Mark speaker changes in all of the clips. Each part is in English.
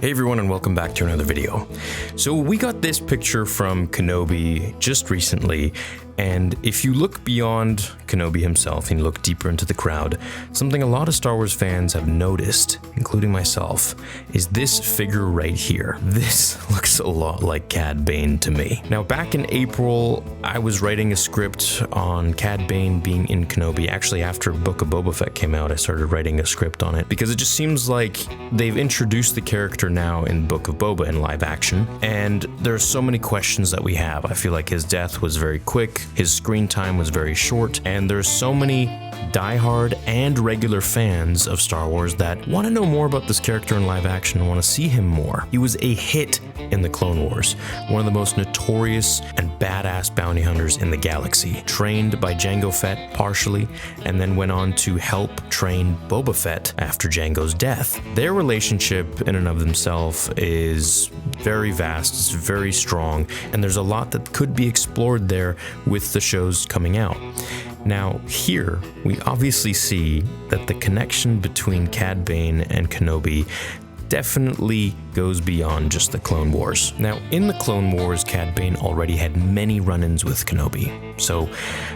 Speaker 1: Hey everyone, and welcome back to another video. So we got this picture from Kenobi just recently, and if you look beyond Kenobi himself and you look deeper into the crowd, something a lot of Star Wars fans have noticed, including myself, is this figure right here. This looks a lot like Cad Bane to me. Now, back in April, I was writing a script on Cad Bane being in Kenobi. Actually, after Book of Boba Fett came out, I started writing a script on it because it just seems like they've introduced the character now in Book of Boba in live action, and there are so many questions that we have. I feel like his death was very quick, his screen time was very short, and there's so many diehard and regular fans of Star Wars that want to know more about this character in live action and want to see him more. He was a hit in the Clone Wars, one of the most notorious and badass bounty hunters in the galaxy, trained by Jango Fett partially, and then went on to help train Boba Fett after Jango's death. Their relationship in and of themselves is very vast, it's very strong, and there's a lot that could be explored there with the shows coming out. Now, here, we obviously see that the connection between Cad Bane and Kenobi definitely goes beyond just the Clone Wars. Now, in the Clone Wars, Cad Bane already had many run-ins with Kenobi, so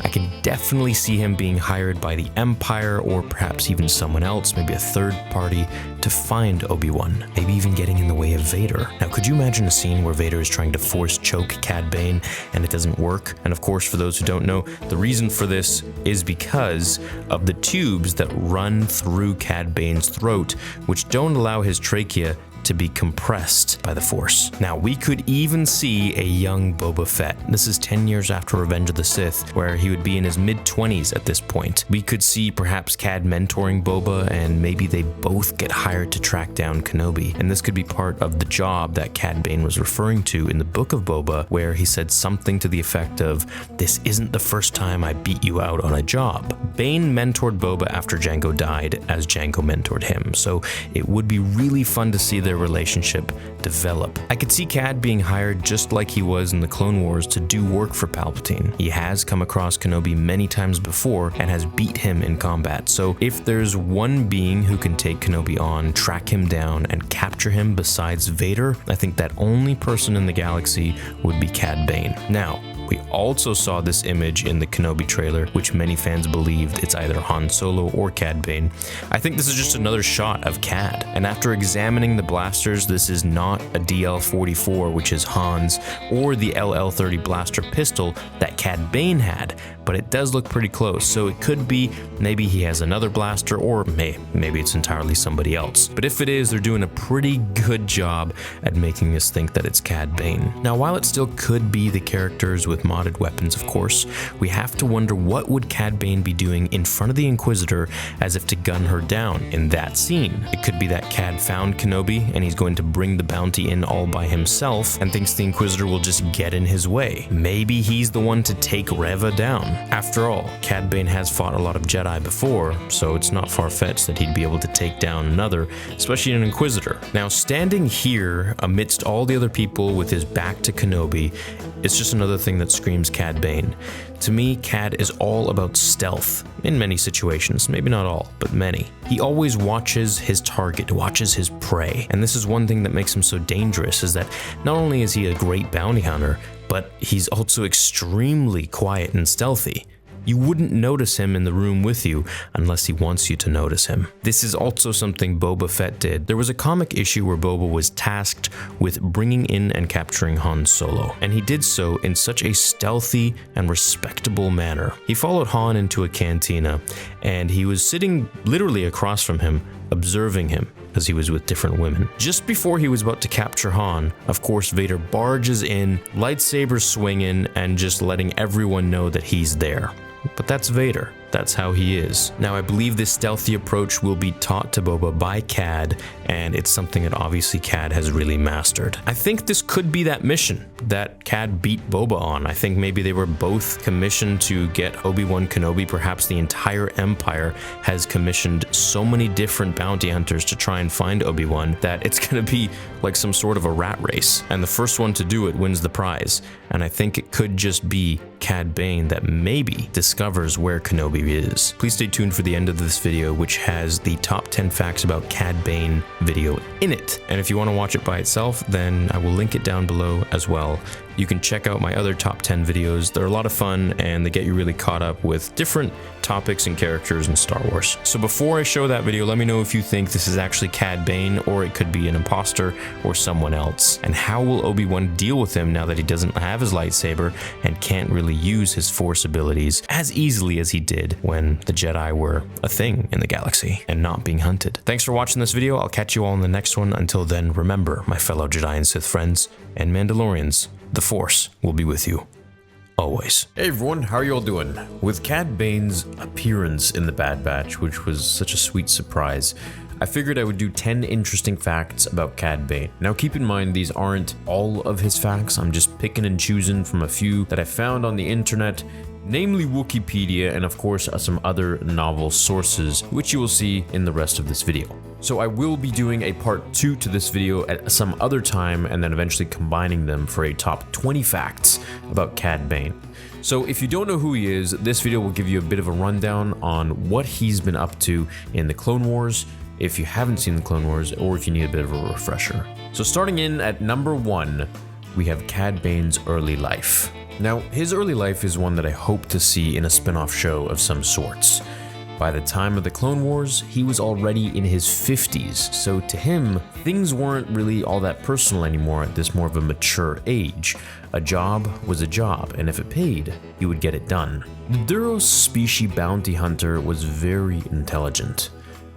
Speaker 1: I can definitely see him being hired by the Empire or perhaps even someone else, maybe a third party, to find Obi-Wan, maybe even getting in the way of Vader. Now, could you imagine a scene where Vader is trying to force choke Cad Bane and it doesn't work? And of course, for those who don't know, the reason for this is because of the tubes that run through Cad Bane's throat, which don't allow his trachea to be compressed by the Force. Now, we could even see a young Boba Fett. This is 10 years after Revenge of the Sith, where he would be in his mid-20s at this point. We could see perhaps Cad mentoring Boba, and maybe they both get hired to track down Kenobi. And this could be part of the job that Cad Bane was referring to in the Book of Boba, where he said something to the effect of, "This isn't the first time I beat you out on a job." Bane mentored Boba after Jango died, as Jango mentored him, so it would be really fun to see their relationship develop. I could see Cad being hired just like he was in the Clone Wars to do work for Palpatine. He has come across Kenobi many times before and has beat him in combat, so if there's one being who can take Kenobi on, track him down, and capture him besides Vader, I think that only person in the galaxy would be Cad Bane. Now, we also saw this image in the Kenobi trailer, which many fans believed it's either Han Solo or Cad Bane. I think this is just another shot of Cad, and after examining the blasters, this is not a DL-44, which is Han's, or the LL-30 blaster pistol that Cad Bane had, but it does look pretty close, so it could be maybe he has another blaster, or maybe it's entirely somebody else. But if it is, they're doing a pretty good job at making us think that it's Cad Bane. Now, while it still could be the characters with modded weapons, of course, we have to wonder what would Cad Bane be doing in front of the Inquisitor as if to gun her down in that scene. It could be that Cad found Kenobi and he's going to bring the bounty in all by himself and thinks the Inquisitor will just get in his way. Maybe he's the one to take Reva down. After all, Cad Bane has fought a lot of Jedi before, so it's not far-fetched that he'd be able to take down another, especially an Inquisitor. Now, standing here amidst all the other people with his back to Kenobi, it's just another thing that screams Cad Bane. To me, Cad is all about stealth, in many situations, maybe not all, but many. He always watches his target, watches his prey, and this is one thing that makes him so dangerous, is that not only is he a great bounty hunter, but he's also extremely quiet and stealthy. You wouldn't notice him in the room with you unless he wants you to notice him. This is also something Boba Fett did. There was a comic issue where Boba was tasked with bringing in and capturing Han Solo, and he did so in such a stealthy and respectable manner. He followed Han into a cantina, and he was sitting literally across from him, observing him as he was with different women. Just before he was about to capture Han, of course, Vader barges in, lightsaber swinging, and just letting everyone know that he's there. But that's Vader. That's how he is. Now, I believe this stealthy approach will be taught to Boba by Cad, and it's something that obviously Cad has really mastered. I think this could be that mission that Cad beat Boba on. I think maybe they were both commissioned to get Obi-Wan Kenobi. Perhaps the entire Empire has commissioned so many different bounty hunters to try and find Obi-Wan that it's gonna be like some sort of a rat race, and the first one to do it wins the prize. And I think it could just be Cad Bane that maybe discovers where Kenobi is. Please stay tuned for the end of this video, which has the top 10 facts about Cad Bane video in it. And if you want to watch it by itself, then I will link it down below as well. You can check out my other top 10 videos. They're a lot of fun and they get you really caught up with different topics and characters in Star Wars. So before I show that video, let me know if you think this is actually Cad Bane or it could be an imposter or someone else. And how will Obi-Wan deal with him now that he doesn't have his lightsaber and can't really use his Force abilities as easily as he did when the Jedi were a thing in the galaxy and not being hunted. Thanks for watching this video. I'll catch you all in the next one. Until then, remember, my fellow Jedi and Sith friends and Mandalorians, the Force will be with you. Always.
Speaker 2: Hey everyone, how are you all doing? With Cad Bane's appearance in the Bad Batch, which was such a sweet surprise, I figured I would do 10 interesting facts about Cad Bane. Now keep in mind, these aren't all of his facts. I'm just picking and choosing from a few that I found on the internet, namely Wikipedia and of course some other novel sources, which you will see in the rest of this video. So I will be doing a part 2 to this video at some other time and then eventually combining them for a top 20 facts about Cad Bane. So if you don't know who he is, this video will give you a bit of a rundown on what he's been up to in the Clone Wars, if you haven't seen the Clone Wars, or if you need a bit of a refresher. So starting in at number 1, we have Cad Bane's early life. Now, his early life is one that I hope to see in a spin-off show of some sorts. By the time of the Clone Wars, he was already in his 50s, so to him, things weren't really all that personal anymore at this more of a mature age. A job was a job, and if it paid, he would get it done. The Duros species bounty hunter was very intelligent.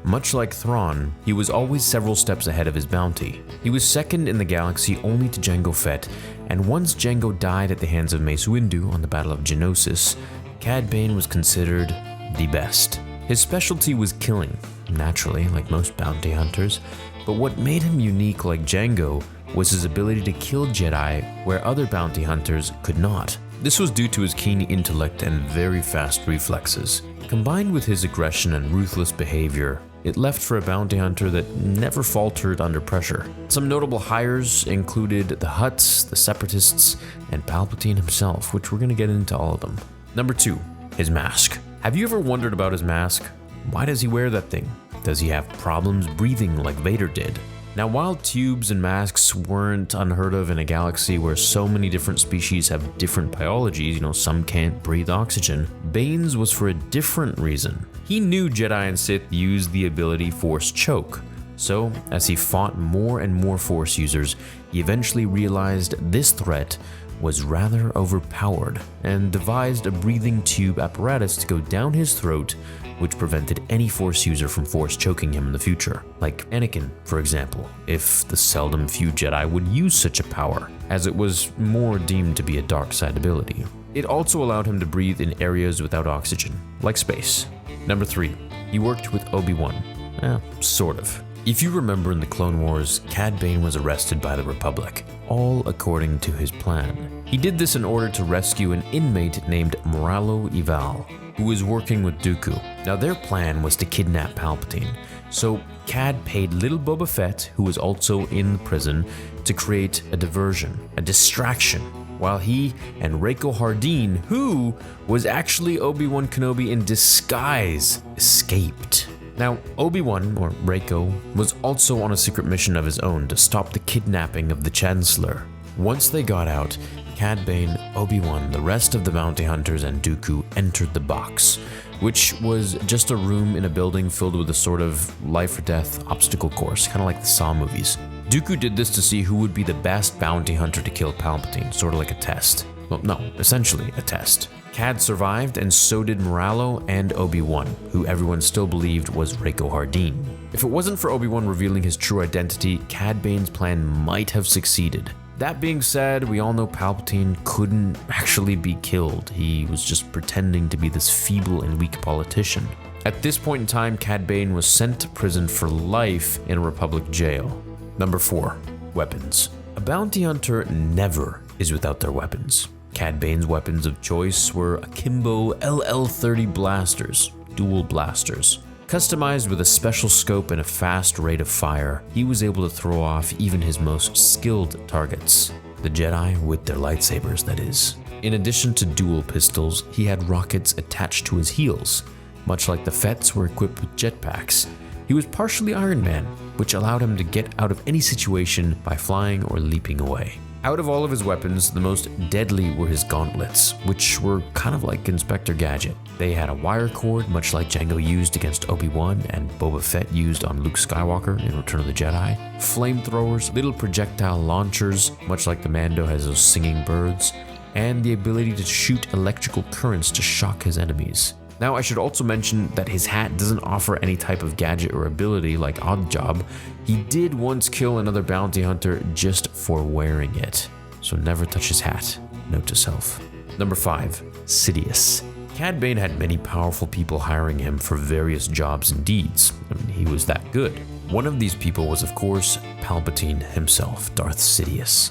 Speaker 2: Much like Thrawn, he was always several steps ahead of his bounty. He was second in the galaxy only to Jango Fett, and once Jango died at the hands of Mace Windu on the Battle of Geonosis, Cad Bane was considered the best. His specialty was killing, naturally, like most bounty hunters, but what made him unique like Jango was his ability to kill Jedi where other bounty hunters could not. This was due to his keen intellect and very fast reflexes. Combined with his aggression and ruthless behavior, it left for a bounty hunter that never faltered under pressure. Some notable hires included the Hutts, the Separatists, and Palpatine himself, which we're going to get into all of them. Number 2, his mask. Have you ever wondered about his mask? Why does he wear that thing? Does he have problems breathing like Vader did? Now, while tubes and masks weren't unheard of in a galaxy where so many different species have different biologies, some can't breathe oxygen, Bane's was for a different reason. He knew Jedi and Sith used the ability Force Choke. So, as he fought more and more Force users, he eventually realized this threat was rather overpowered and devised a breathing tube apparatus to go down his throat, which prevented any Force user from Force choking him in the future. Like Anakin, for example, if the seldom few Jedi would use such a power, as it was more deemed to be a dark side ability. It also allowed him to breathe in areas without oxygen, like space. Number 3, he worked with Obi-Wan. Sort of. If you remember in the Clone Wars, Cad Bane was arrested by the Republic, all according to his plan. He did this in order to rescue an inmate named Moralo Ival, who was working with Dooku. Now their plan was to kidnap Palpatine, so Cad paid little Boba Fett, who was also in the prison, to create a diversion, a distraction, while he and Rako Hardeen, who was actually Obi-Wan Kenobi in disguise, escaped. Now, Obi-Wan, or Rako, was also on a secret mission of his own to stop the kidnapping of the Chancellor. Once they got out, Cad Bane, Obi-Wan, the rest of the bounty hunters, and Dooku entered the box, which was just a room in a building filled with a sort of life or death obstacle course, kind of like the Saw movies. Dooku did this to see who would be the best bounty hunter to kill Palpatine, sort of like a test. Well, no, essentially a test. Cad survived, and so did Moralo and Obi-Wan, who everyone still believed was Rako Hardeen. If it wasn't for Obi-Wan revealing his true identity, Cad Bane's plan might have succeeded. That being said, we all know Palpatine couldn't actually be killed. He was just pretending to be this feeble and weak politician. At this point in time, Cad Bane was sent to prison for life in a Republic jail. Number 4, weapons. A bounty hunter never is without their weapons. Cad Bane's weapons of choice were akimbo LL-30 blasters, dual blasters. Customized with a special scope and a fast rate of fire, he was able to throw off even his most skilled targets. The Jedi with their lightsabers, that is. In addition to dual pistols, he had rockets attached to his heels. Much like the Fetts were equipped with jetpacks, he was partially Iron Man, which allowed him to get out of any situation by flying or leaping away. Out of all of his weapons, the most deadly were his gauntlets, which were kind of like Inspector Gadget. They had a wire cord, much like Jango used against Obi-Wan and Boba Fett used on Luke Skywalker in Return of the Jedi. Flamethrowers, little projectile launchers, much like the Mando has those singing birds, and the ability to shoot electrical currents to shock his enemies. Now, I should also mention that his hat doesn't offer any type of gadget or ability like Oddjob. He did once kill another bounty hunter just for wearing it. So never touch his hat. Note to self. Number 5. Sidious. Cad Bane had many powerful people hiring him for various jobs and deeds. I mean, he was that good. One of these people was, of course, Palpatine himself, Darth Sidious,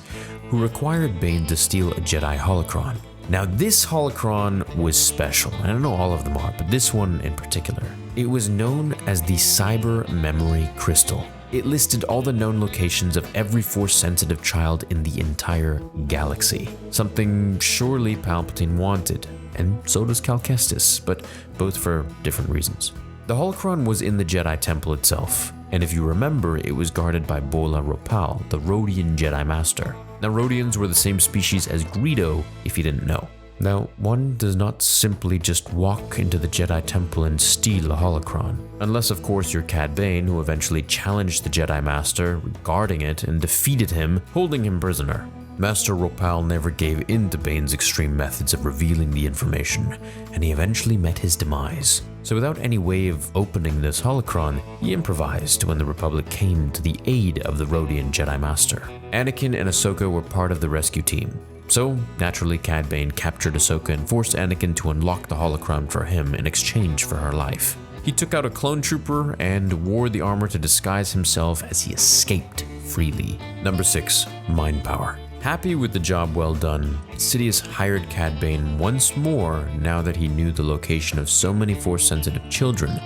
Speaker 2: who required Bane to steal a Jedi holocron. Now, this holocron was special. I don't know all of them are, but this one in particular. It was known as the Cyber Memory Crystal. It listed all the known locations of every Force-sensitive child in the entire galaxy. Something surely Palpatine wanted, and so does Cal Kestis, but both for different reasons. The holocron was in the Jedi Temple itself, and if you remember, it was guarded by Bola Ropal, the Rodian Jedi Master. Now, Rodians were the same species as Greedo, if you didn't know. Now, one does not simply just walk into the Jedi Temple and steal a holocron. Unless, of course, you're Cad Bane, who eventually challenged the Jedi Master, guarding it, and defeated him, holding him prisoner. Master Ropal never gave in to Bane's extreme methods of revealing the information, and he eventually met his demise. So without any way of opening this holocron, he improvised when the Republic came to the aid of the Rodian Jedi Master. Anakin and Ahsoka were part of the rescue team. So, naturally, Cad Bane captured Ahsoka and forced Anakin to unlock the holocron for him in exchange for her life. He took out a clone trooper and wore the armor to disguise himself as he escaped freely. Number 6. Mind power. Happy with the job well done, Sidious hired Cad Bane once more now that he knew the location of so many Force-sensitive children,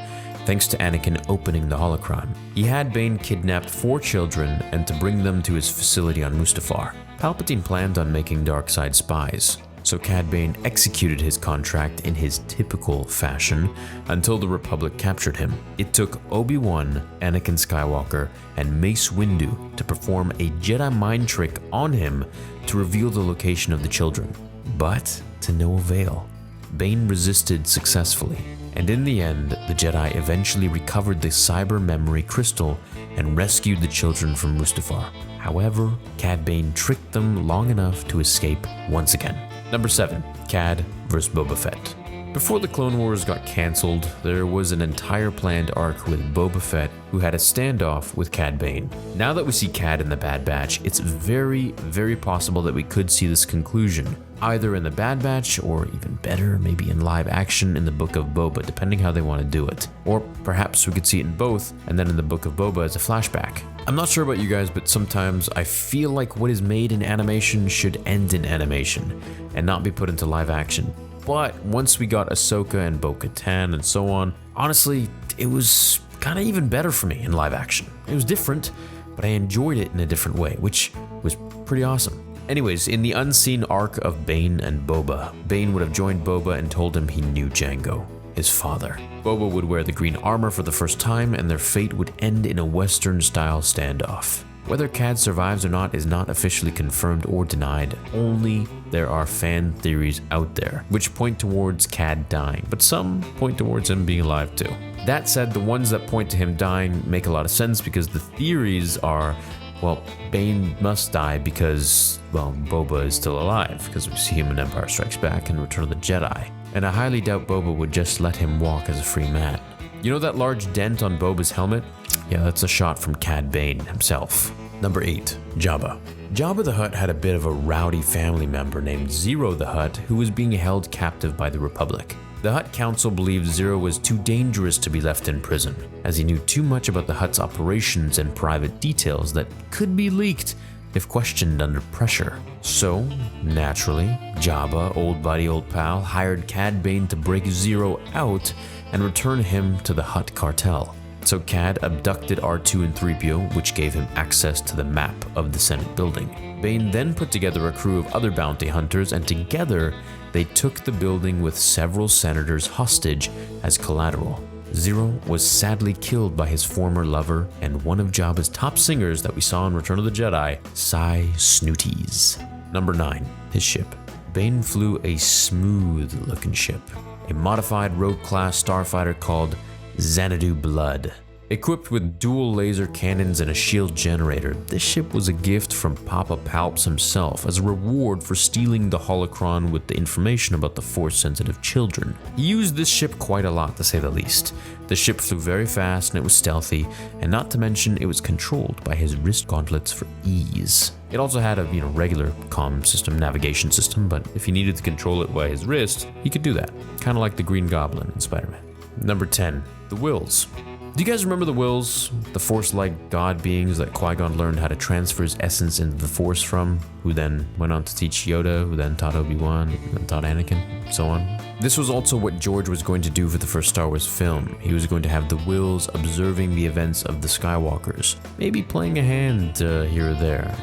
Speaker 2: thanks to Anakin opening the holocron. He had Bane kidnap 4 children and to bring them to his facility on Mustafar. Palpatine planned on making dark-side spies, so Cad Bane executed his contract in his typical fashion until the Republic captured him. It took Obi-Wan, Anakin Skywalker, and Mace Windu to perform a Jedi mind trick on him to reveal the location of the children, but to no avail. Bane resisted successfully, and in the end, the Jedi eventually recovered the Cyber Memory Crystal and rescued the children from Mustafar. However, Cad Bane tricked them long enough to escape once again. Number 7. Cad vs. Boba Fett. Before the Clone Wars got cancelled, there was an entire planned arc with Boba Fett who had a standoff with Cad Bane. Now that we see Cad in the Bad Batch, it's very, very possible that we could see this conclusion, either in the Bad Batch or even better, maybe in live action in the Book of Boba, depending how they want to do it. Or perhaps we could see it in both, and then in the Book of Boba as a flashback. I'm not sure about you guys, but sometimes I feel like what is made in animation should end in animation and not be put into live action. But once we got Ahsoka and Bo-Katan and so on, honestly, it was kind of even better for me in live action. It was different, but I enjoyed it in a different way, which was pretty awesome. Anyways, in the unseen arc of Bane and Boba, Bane would have joined Boba and told him he knew Jango, his father. Boba would wear the green armor for the first time, and their fate would end in a Western-style standoff. Whether Cad survives or not is not officially confirmed or denied, only there are fan theories out there, which point towards Cad dying, but some point towards him being alive too. That said, the ones that point to him dying make a lot of sense because the theories are, well, Bane must die because, well, Boba is still alive, because we see him in Empire Strikes Back and Return of the Jedi. And I highly doubt Boba would just let him walk as a free man. You know that large dent on Boba's helmet? Yeah, that's a shot from Cad Bane himself. Number 8. Jabba. Jabba the Hutt had a bit of a rowdy family member named Ziro the Hutt who was being held captive by the Republic. The Hutt Council believed Ziro was too dangerous to be left in prison, as he knew too much about the Hutt's operations and private details that could be leaked if questioned under pressure. So, naturally, Jabba, old buddy, old pal, hired Cad Bane to break Ziro out and return him to the Hutt cartel. So Cad abducted R2 and 3PO, which gave him access to the map of the Senate building. Bane then put together a crew of other bounty hunters, and together they took the building with several senators hostage as collateral. Ziro was sadly killed by his former lover and one of Jabba's top singers that we saw in Return of the Jedi, Cy Snooties. Number 9. His ship. Bane flew a smooth-looking ship, a modified rogue-class starfighter called Xanadu Blood. Equipped with dual laser cannons and a shield generator, this ship was a gift from Papa Palps himself as a reward for stealing the holocron with the information about the Force-sensitive children. He used this ship quite a lot, to say the least. The ship flew very fast and it was stealthy, and not to mention it was controlled by his wrist gauntlets for ease. It also had a regular comm system, navigation system, but if he needed to control it by his wrist, he could do that. Kind of like the Green Goblin in Spider-Man. Number 10. The Wills. Do you guys remember the Wills? The Force-like god beings that Qui-Gon learned how to transfer his essence into the Force from, who then went on to teach Yoda, who then taught Obi-Wan, who then taught Anakin, so on. This was also what George was going to do for the first Star Wars film. He was going to have the Wills observing the events of the Skywalkers, maybe playing a hand here or there,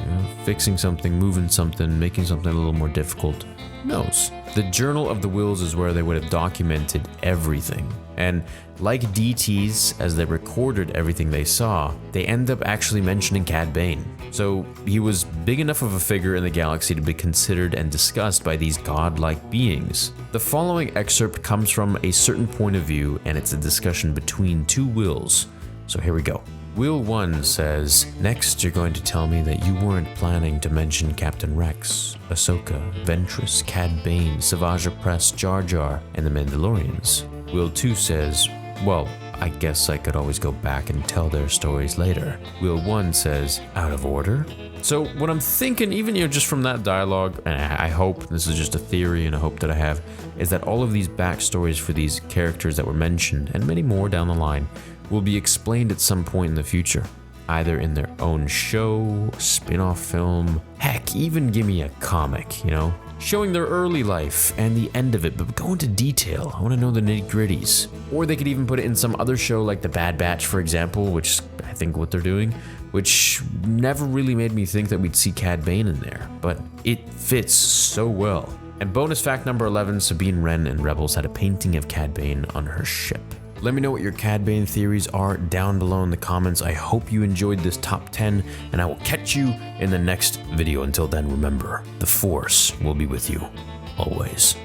Speaker 2: fixing something, moving something, making something a little more difficult. Who knows? The Journal of the Wills is where they would have documented everything. And like DTs, as they recorded everything they saw, they end up actually mentioning Cad Bane. So he was big enough of a figure in the galaxy to be considered and discussed by these godlike beings. The following excerpt comes from a certain point of view, and it's a discussion between two Wills. So here we go. Will 1 says, "Next you're going to tell me that you weren't planning to mention Captain Rex, Ahsoka, Ventress, Cad Bane, Savage Opress, Jar Jar, and the Mandalorians." Will 2 says, "Well, I guess I could always go back and tell their stories later." Will 1 says, "Out of order?" So what I'm thinking, even just from that dialogue, and I hope, this is just a theory and a hope that I have, is that all of these backstories for these characters that were mentioned, and many more down the line, will be explained at some point in the future. Either in their own show, spin-off film, heck, even give me a comic, showing their early life and the end of it, but go into detail. I want to know the nitty-gritties. Or they could even put it in some other show like The Bad Batch, for example, which I think what they're doing, which never really made me think that we'd see Cad Bane in there, but it fits so well. And bonus fact number 11, Sabine Wren in Rebels had a painting of Cad Bane on her ship. Let me know what your Cad Bane theories are down below in the comments. I hope you enjoyed this top 10, and I will catch you in the next video. Until then, remember, the Force will be with you always.